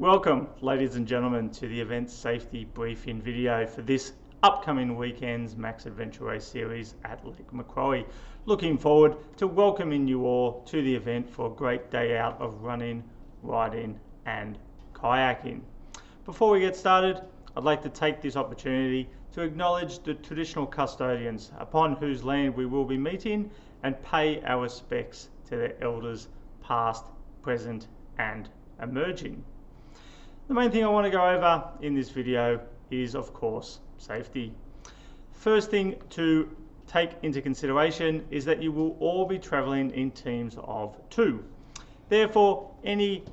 Welcome, ladies and gentlemen, to the event safety briefing video for this upcoming weekend's Max Adventure Race series at Lake Macquarie. Looking forward to welcoming you all to the event for a great day out of running, riding and kayaking. Before we get started, I'd like to take this opportunity to acknowledge the traditional custodians upon whose land we will be meeting and pay our respects to their elders past, present and emerging. The main thing I want to go over in this video is, of course, safety. First thing to take into consideration is that you will all be traveling in teams of 2. Therefore, any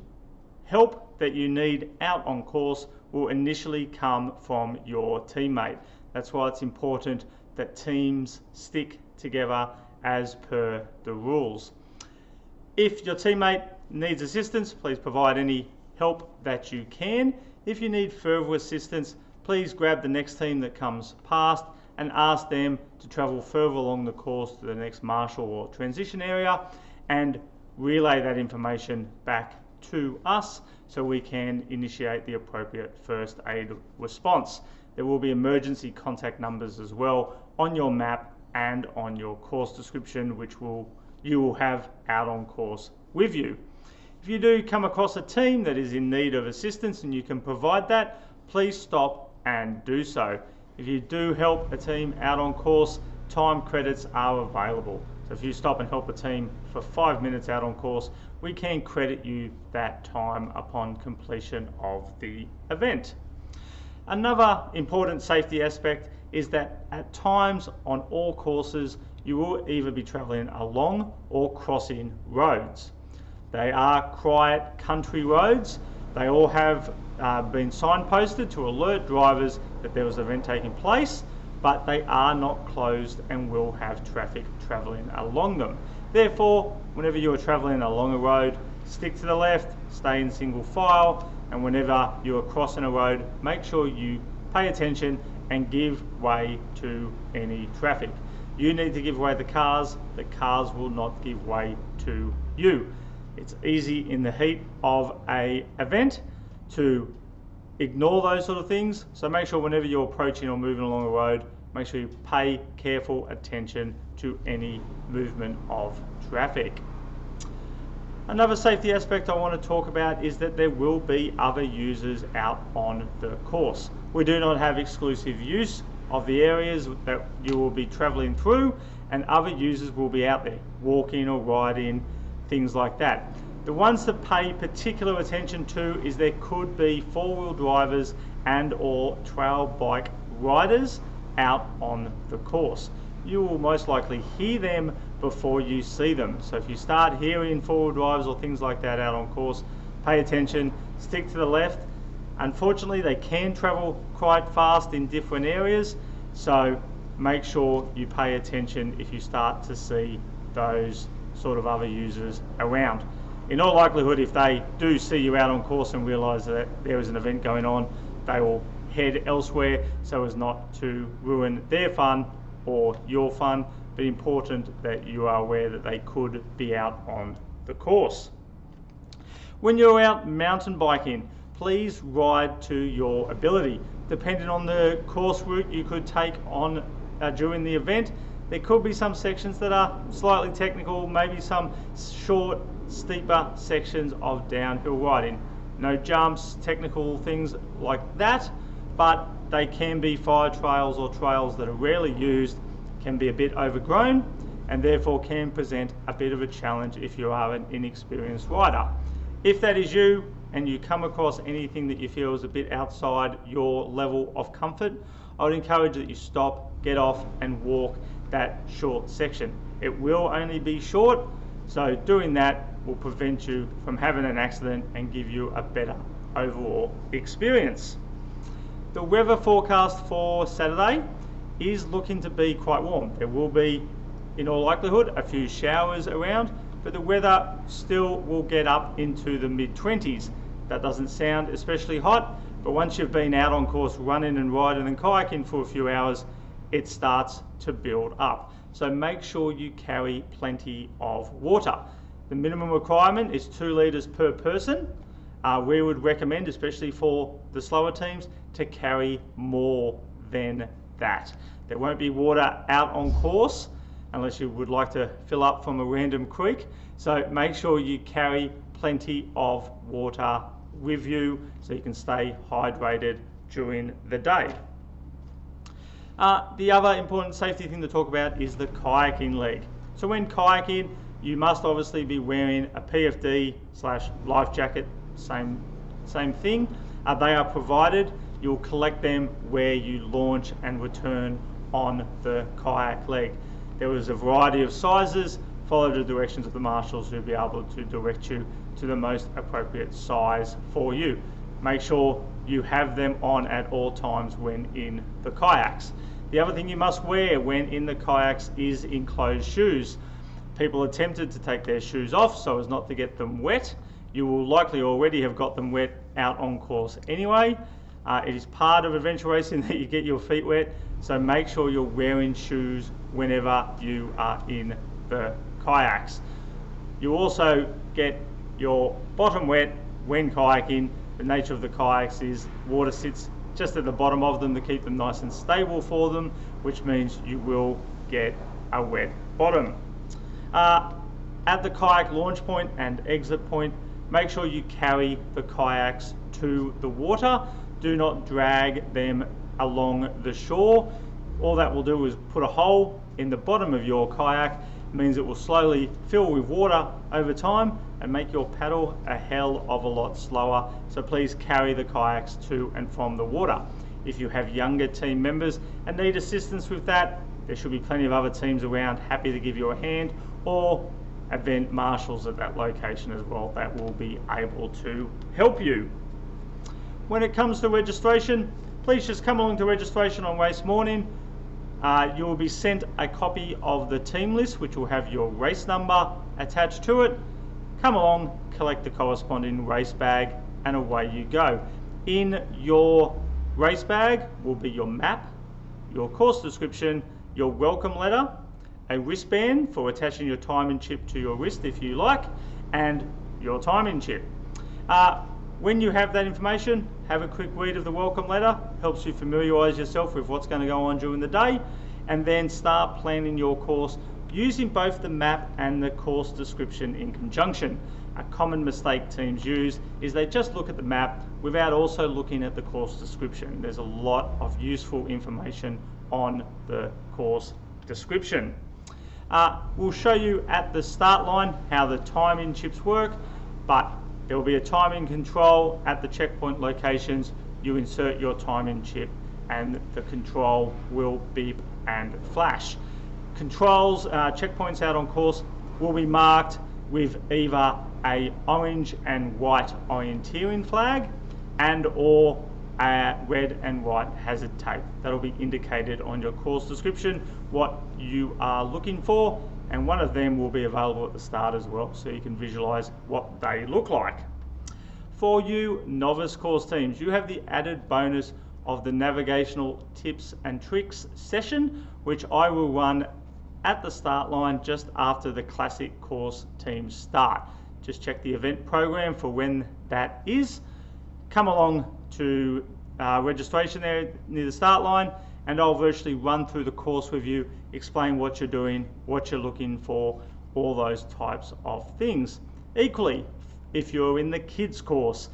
help that you need out on course will initially come from your teammate. That's why it's important that teams stick together as per the rules. If your teammate needs assistance, please provide any help that you can. If you need further assistance, please grab the next team that comes past and ask them to travel further along the course to the next marshal or transition area and relay that information back to us so we can initiate the appropriate first aid response. There will be emergency contact numbers as well on your map and on your course description, which you will have out on course with you. If you do come across a team that is in need of assistance and you can provide that, please stop and do so. If you do help a team out on course, time credits are available. So if you stop and help a team for 5 minutes out on course, we can credit you that time upon completion of the event. Another important safety aspect is that at times on all courses, you will either be traveling along or crossing roads. They are quiet country roads. They all have been signposted to alert drivers that there was an event taking place, but they are not closed and will have traffic travelling along them. Therefore, whenever you are travelling along a road, stick to the left, stay in single file, and whenever you are crossing a road, make sure you pay attention and give way to any traffic. You need to give way to the cars will not give way to you. It's easy in the heat of an event to ignore those sort of things. So make sure whenever you're approaching or moving along a road, make sure you pay careful attention to any movement of traffic. Another safety aspect I want to talk about is that there will be other users out on the course. We do not have exclusive use of the areas that you will be traveling through, and other users will be out there walking or riding, things like that. The ones to pay particular attention to is there could be four-wheel drivers and or trail bike riders out on the course. You will most likely hear them before you see them. So if you start hearing four-wheel drivers or things like that out on course, pay attention, stick to the left. Unfortunately, they can travel quite fast in different areas, so make sure you pay attention if you start to see those sort of other users around. In all likelihood, if they do see you out on course and realise that there is an event going on, they will head elsewhere so as not to ruin their fun or your fun, but important that you are aware that they could be out on the course. When you're out mountain biking, please ride to your ability. Depending on the course route you could take on during the event, there could be some sections that are slightly technical, maybe some short, steeper sections of downhill riding. No jumps, technical things like that, but they can be fire trails or trails that are rarely used, can be a bit overgrown, and therefore can present a bit of a challenge if you are an inexperienced rider. If that is you, and you come across anything that you feel is a bit outside your level of comfort, I would encourage that you stop, get off and walk that short section. It will only be short, so doing that will prevent you from having an accident and give you a better overall experience. The weather forecast for Saturday is looking to be quite warm. There will be, in all likelihood, a few showers around, but the weather still will get up into the mid-20s. That doesn't sound especially hot, but once you've been out on course running and riding and kayaking for a few hours, it starts to build up. So make sure you carry plenty of water. The minimum requirement is 2 litres per person, we would recommend, especially for the slower teams, to carry more than that. There won't be water out on course unless you would like to fill up from a random creek. So make sure you carry plenty of water with you so you can stay hydrated during the day. The other important safety thing to talk about is the kayaking leg. So when kayaking, you must obviously be wearing a PFD/life jacket, same thing. They are provided. You'll collect them where you launch and return on the kayak leg. There is a variety of sizes. Follow the directions of the marshals who'll be able to direct you to the most appropriate size for you. Make sure you have them on at all times when in the kayaks. The other thing you must wear when in the kayaks is enclosed shoes. People are tempted to take their shoes off so as not to get them wet. You will likely already have got them wet out on course anyway. It is part of adventure racing that you get your feet wet, so make sure you're wearing shoes whenever you are in the kayaks. You also get your bottom wet when kayaking. The nature of the kayaks is water sits just at the bottom of them to keep them nice and stable for them, which means you will get a wet bottom. At the kayak launch point and exit point, make sure you carry the kayaks to the water. Do not drag them along the shore. All that will do is put a hole in the bottom of your kayak. It means it will slowly fill with water over time and make your paddle a hell of a lot slower. So please carry the kayaks to and from the water. If you have younger team members and need assistance with that, there should be plenty of other teams around happy to give you a hand, or event marshals at that location as well that will be able to help you. When it comes to registration, please just come along to registration on race morning. You will be sent a copy of the team list, which will have your race number attached to it. Come along, collect the corresponding race bag, and away you go. In your race bag will be your map, your course description, your welcome letter, a wristband for attaching your timing chip to your wrist if you like, and your timing chip. When you have that information, have a quick read of the welcome letter. Helps you familiarise yourself with what's going to go on during the day, and then start planning your course using both the map and the course description in conjunction. A common mistake teams use is they just look at the map without also looking at the course description. There's a lot of useful information on the course description. We'll show you at the start line how the timing chips work, but there will be a timing control at the checkpoint locations. You insert your timing chip and the control will beep and flash. Controls, checkpoints out on course will be marked with either a orange and white orienteering flag and or a red and white hazard tape. That'll be indicated on your course description what you are looking for, and one of them will be available at the start as well, so you can visualize what they look like. For you novice course teams, you have the added bonus of the navigational tips and tricks session, which I will run at the start line just after the classic course teams start. Just check the event program for when that is. Come along to registration there near the start line, and I'll virtually run through the course with you, explain what you're doing, what you're looking for, all those types of things. Equally, if you're in the kids course,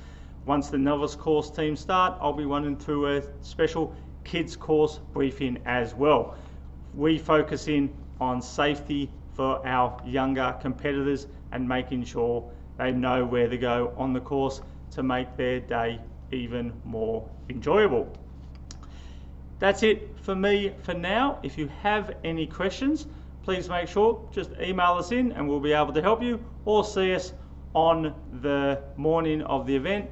once the novice course teams start, I'll be running through a special kids course briefing as well. We focus in on safety for our younger competitors and making sure they know where to go on the course to make their day even more enjoyable. That's it for me for now. If you have any questions, please make sure just email us in and we'll be able to help you, or see us on the morning of the event.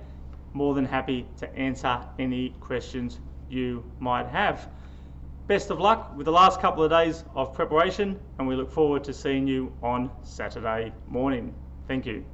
More than happy to answer any questions you might have. Best of luck with the last couple of days of preparation, and we look forward to seeing you on Saturday morning. Thank you.